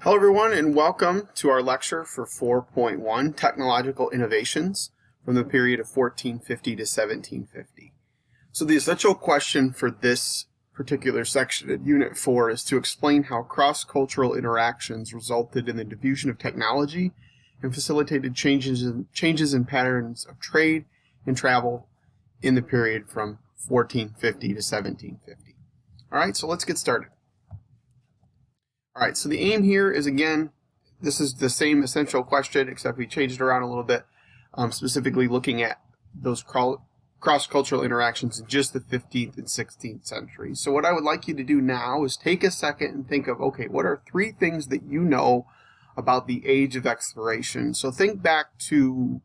Hello everyone and welcome to our lecture for 4.1 Technological Innovations from the period of 1450 to 1750. So the essential question for this particular section in Unit 4 is to explain how cross-cultural interactions resulted in the diffusion of technology and facilitated changes in patterns of trade and travel in the period from 1450 to 1750. Alright, so let's get started. Alright, so the aim here is, again, this is the same essential question, except we changed it around a little bit, specifically looking at those cross-cultural interactions in just the 15th and 16th century. So what I would like you to do now is take a second and think of, okay, what are 3 things that you know about the age of exploration? So think back to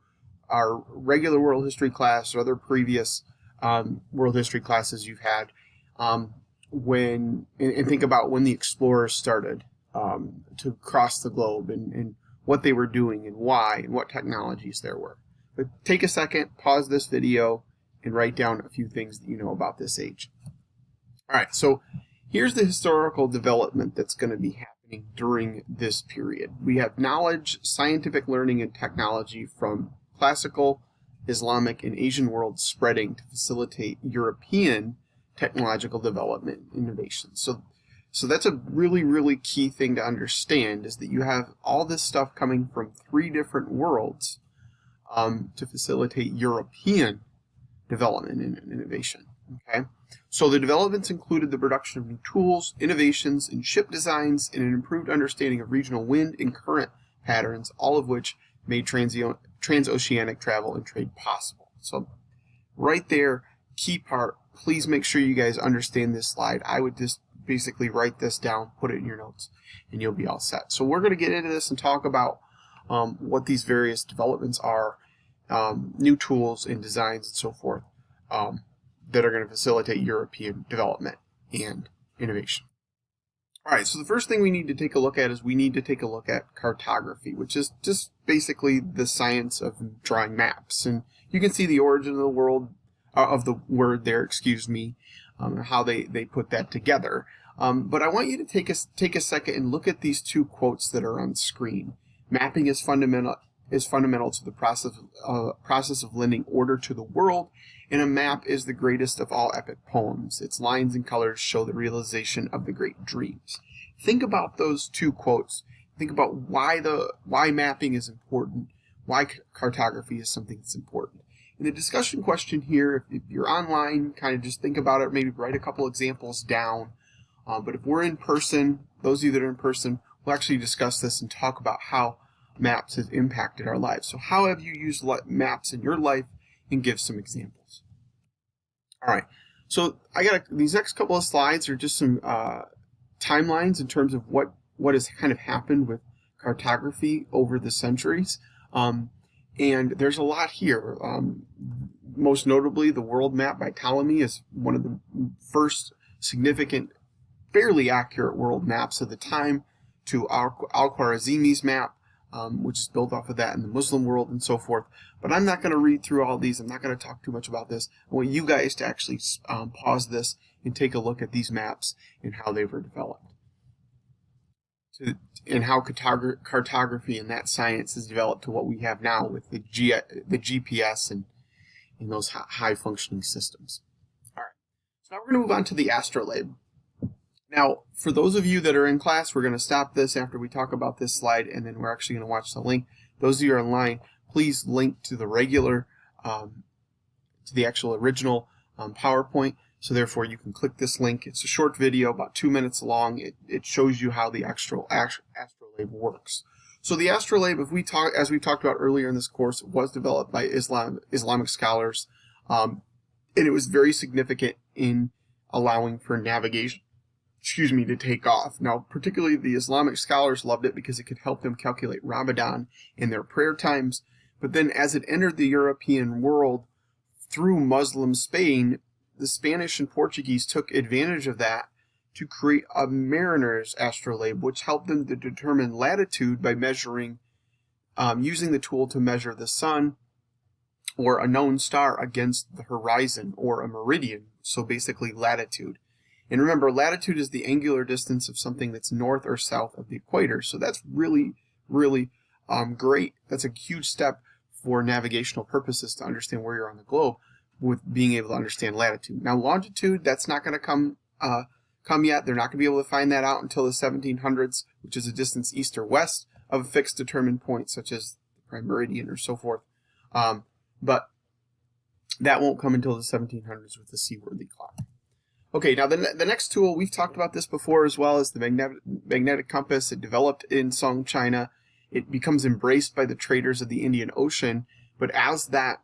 our regular world history class or other previous world history classes you've had. And think about when the explorers started to cross the globe and what they were doing and why and what technologies there were. But take a second, pause this video, and write down a few things that you know about this age. Alright, so here's the historical development that's going to be happening during this period. We have knowledge, scientific learning, and technology from classical, Islamic, and Asian worlds spreading to facilitate European technological development and innovation. So that's a really, really key thing to understand, is that you have all this stuff coming from 3 different worlds to facilitate European development and innovation. Okay, so the developments included the production of new tools, innovations in ship designs, and an improved understanding of regional wind and current patterns, all of which made transoceanic travel and trade possible. So right there, key part. Please make sure you guys understand this slide. I would just basically write this down, put it in your notes, and you'll be all set. So we're going to get into this and talk about what these various developments are, new tools and designs and so forth that are going to facilitate European development and innovation. All right, so the first thing we need to take a look at is we need to take a look at cartography, which is just basically the science of drawing maps. And you can see the origin of the word there, how they put that together. But I want you to take a second and look at these 2 quotes that are on screen. Mapping is fundamental to the process of lending order to the world, and a map is the greatest of all epic poems. Its lines and colors show the realization of the great dreams. Think about those 2 quotes. Think about why mapping is important, why cartography is something that's important. And the discussion question here, if you're online, kind of just think about it, maybe write a couple examples down. But if we're in person, those of you that are in person, we'll actually discuss this and talk about how maps have impacted our lives. So how have you used maps in your life, and give some examples. All right, so these next couple of slides are just some timelines in terms of what has kind of happened with cartography over the centuries. And there's a lot here. Most notably, the world map by Ptolemy is one of the first significant, fairly accurate world maps of the time, to Al-Khwarizmi's map, which is built off of that in the Muslim world and so forth. But I'm not going to read through all these. I'm not going to talk too much about this. I want you guys to actually pause this and take a look at these maps and how they were developed, and how cartography and that science has developed to what we have now with the GPS and those high functioning systems. All right, so now we're going to move on to the astrolabe. Now, for those of you that are in class, we're going to stop this after we talk about this slide, and then we're actually going to watch the link. Those of you who are online, please link to the regular, to the actual original PowerPoint. So therefore, you can click this link. It's a short video, about 2 minutes long. It shows you how the astrolabe works. So the astrolabe, as we talked about earlier in this course, was developed by Islamic scholars, and it was very significant in allowing for navigation, to take off. Now, particularly the Islamic scholars loved it because it could help them calculate Ramadan in their prayer times. But then as it entered the European world through Muslim Spain, the Spanish and Portuguese took advantage of that to create a mariner's astrolabe, which helped them to determine latitude by measuring, using the tool to measure the sun or a known star against the horizon, or a meridian, so basically latitude. And remember, latitude is the angular distance of something that's north or south of the equator. So that's really, really great. That's a huge step for navigational purposes to understand where you're on the globe, with being able to understand latitude. Now, longitude, that's not going to come yet. They're not going to be able to find that out until the 1700s, which is a distance east or west of a fixed determined point, such as the prime meridian or so forth. But that won't come until the 1700s with the seaworthy clock. Okay, now the next tool, we've talked about this before as well, is the magnetic compass. It developed in Song, China. It becomes embraced by the traders of the Indian Ocean, but as that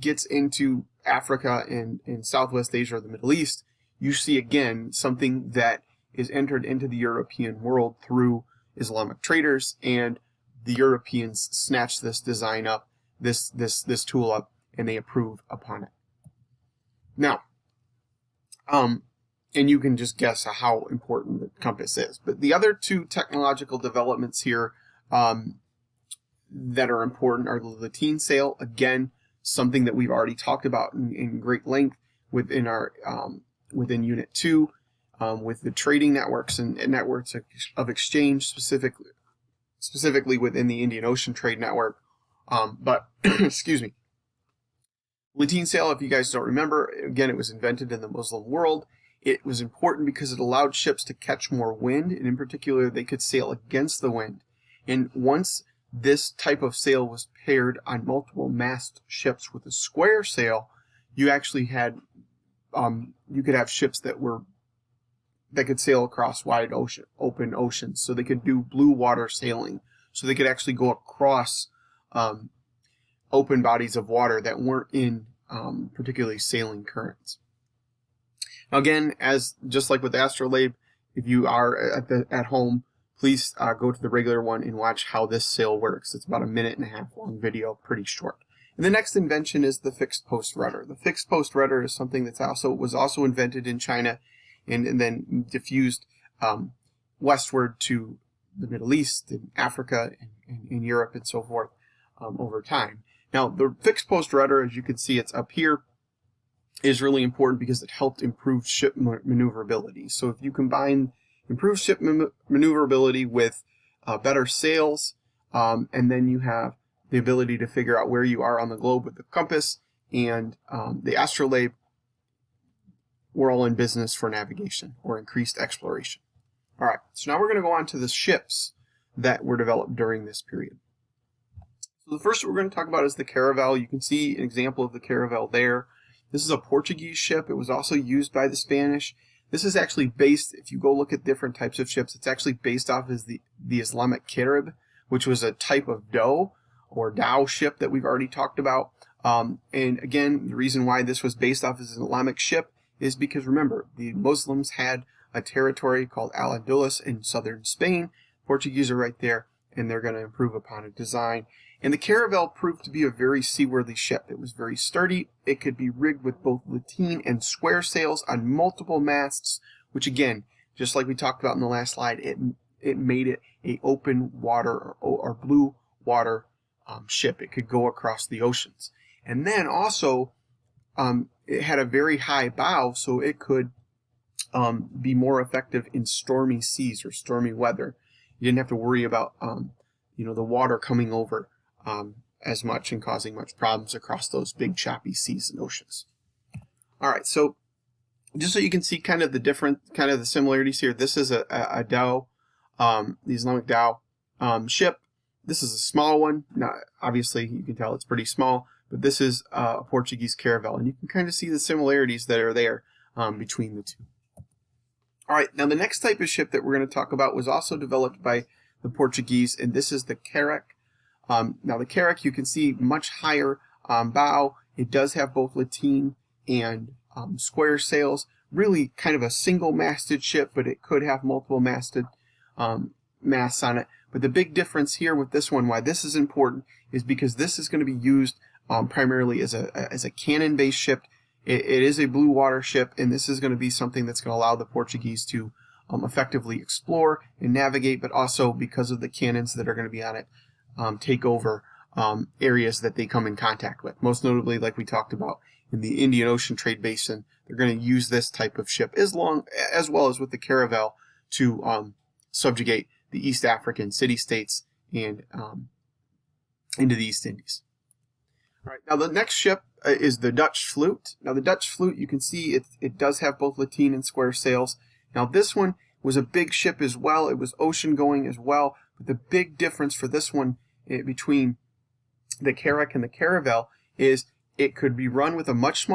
gets into Africa and Southwest Asia or the Middle East, you see again something that is entered into the European world through Islamic traders, and the Europeans snatch this design up, this tool up, and they approve upon it. Now, and you can just guess how important the compass is. But the other two technological developments here that are important are the lateen sail. Again, something that we've already talked about in great length within our within Unit 2, with the trading networks and networks of exchange, specifically within the Indian Ocean Trade Network. But excuse me. Lateen sail, if you guys don't remember, again, it was invented in the Muslim world. It was important because it allowed ships to catch more wind, and in particular, they could sail against the wind. And once this type of sail was paired on multiple mast ships with a square sail, you actually had, you could have ships that could sail across wide open oceans. So they could do blue water sailing. So they could actually go across open bodies of water that weren't in particularly sailing currents. Now again, just like with the astrolabe, if you are at home, please go to the regular one and watch how this sail works. It's about a 1.5-minute long video, pretty short. And the next invention is the fixed post rudder. The fixed post rudder is something that was also invented in China and then diffused westward to the Middle East and Africa and in Europe and so forth over time. Now, the fixed post rudder, as you can see, it's up here, is really important because it helped improve ship maneuverability. So if you combine improved ship maneuverability with better sails, and then you have the ability to figure out where you are on the globe with the compass and the astrolabe, we're all in business for navigation or increased exploration. All right, so now we're going to go on to the ships that were developed during this period. So the first we're going to talk about is the caravel. You can see an example of the caravel there. This is a Portuguese ship. It was also used by the Spanish. This is actually based, if you go look at different types of ships, it's actually based off as the Islamic Carib, which was a type of dhow or dhow ship that we've already talked about. And again, the reason why this was based off as an Islamic ship is because, remember, the Muslims had a territory called Al-Andalus in southern Spain. Portuguese are right there, and they're going to improve upon a design. And the caravel proved to be a very seaworthy ship. It was very sturdy. It could be rigged with both lateen and square sails on multiple masts, which again, just like we talked about in the last slide, it made it a open water or blue water ship. It could go across the oceans. And then also, it had a very high bow, so it could be more effective in stormy seas or stormy weather. You didn't have to worry about the water coming over as much and causing much problems across those big choppy seas and oceans. All right, so just so you can see kind of the similarities here, this is a dhow, the Islamic dhow ship. This is a small one. Now, obviously, you can tell it's pretty small, but this is a Portuguese caravel, and you can kind of see the similarities that are there between the two. All right, now the next type of ship that we're going to talk about was also developed by the Portuguese, and this is the carrack. Now the carrack, you can see much higher bow. It does have both lateen and square sails. Really kind of a single-masted ship, but it could have multiple masted masts on it. But the big difference here with this one, why this is important, is because this is going to be used primarily as a cannon-based ship. It is a blue water ship, and this is going to be something that's going to allow the Portuguese to effectively explore and navigate, but also because of the cannons that are going to be on it, take over areas that they come in contact with. Most notably, like we talked about in the Indian Ocean trade basin, they're going to use this type of ship as well as with the caravel to subjugate the East African city-states and into the East Indies. All right, now the next ship is the Dutch Vloot. Now the Dutch Vloot, you can see it does have both lateen and square sails. Now this one was a big ship as well. It was ocean going as well. But the big difference for this one between the Carrack and the Caravel is it could be run with a much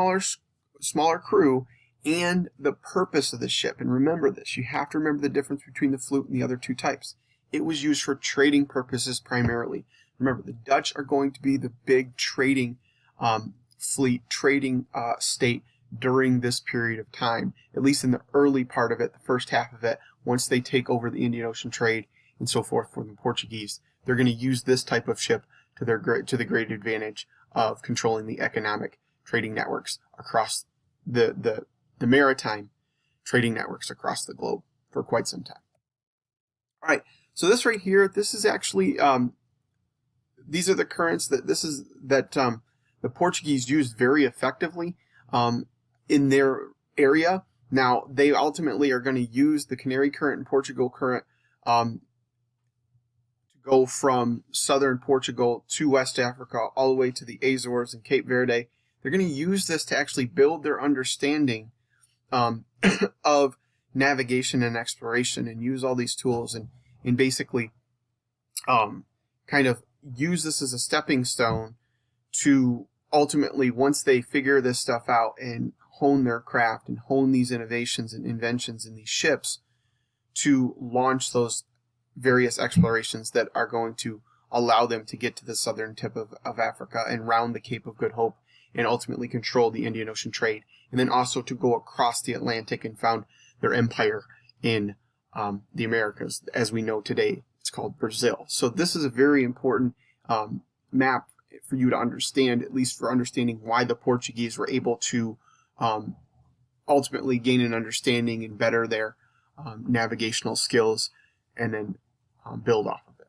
smaller crew, and the purpose of the ship. And remember this, you have to remember the difference between the Vloot and the other two types. It was used for trading purposes primarily. Remember, the Dutch are going to be the big trading fleet, trading state during this period of time, at least in the early part of it, the first half of it, once they take over the Indian Ocean trade and so forth from the Portuguese. They're going to use this type of ship to the great advantage of controlling the economic trading networks across the maritime trading networks across the globe for quite some time. All right, so this right here, this is actually these are the currents that the Portuguese used very effectively in their area. Now they ultimately are going to use the Canary Current and Portugal Current to go from southern Portugal to West Africa all the way to the Azores and Cape Verde. They're going to use this to actually build their understanding of navigation and exploration, and use all these tools and basically kind of use this as a stepping stone to ultimately, once they figure this stuff out and hone their craft and hone these innovations and inventions in these ships, to launch those various explorations that are going to allow them to get to the southern tip of Africa and round the Cape of Good Hope and ultimately control the Indian Ocean trade, and then also to go across the Atlantic and found their empire in the Americas as we know today. It's called Brazil. So this is a very important map for you to understand, at least for understanding why the Portuguese were able to ultimately gain an understanding and better their navigational skills, and then build off of it.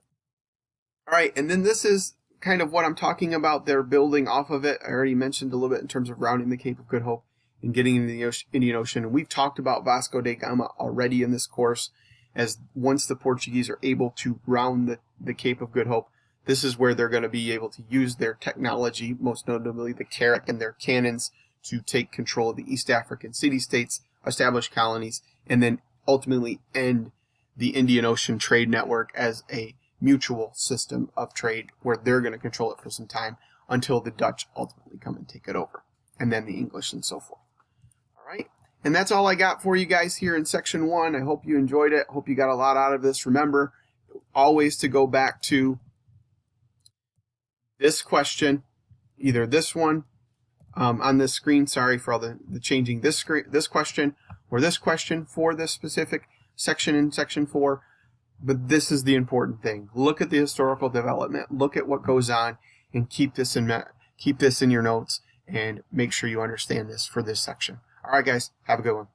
All right, and then this is kind of what I'm talking about. They're building off of it. I already mentioned a little bit in terms of rounding the Cape of Good Hope and getting into the Indian Ocean. And we've talked about Vasco da Gama already in this course, as once the Portuguese are able to round the Cape of Good Hope, this is where they're going to be able to use their technology, most notably the carrack and their cannons, to take control of the East African city-states, establish colonies, and then ultimately end the Indian Ocean trade network as a mutual system of trade where they're going to control it for some time until the Dutch ultimately come and take it over, and then the English and so forth. All right, and that's all I got for you guys here in section 1. I hope you enjoyed it. Hope you got a lot out of this. Remember always to go back to this question, either this one on this screen, sorry for all the changing, this question or this question for this specific section in section 4. But this is the important thing. Look at the historical development, look at what goes on, and keep this in your notes, and make sure you understand this for this section. All right, guys, have a good one.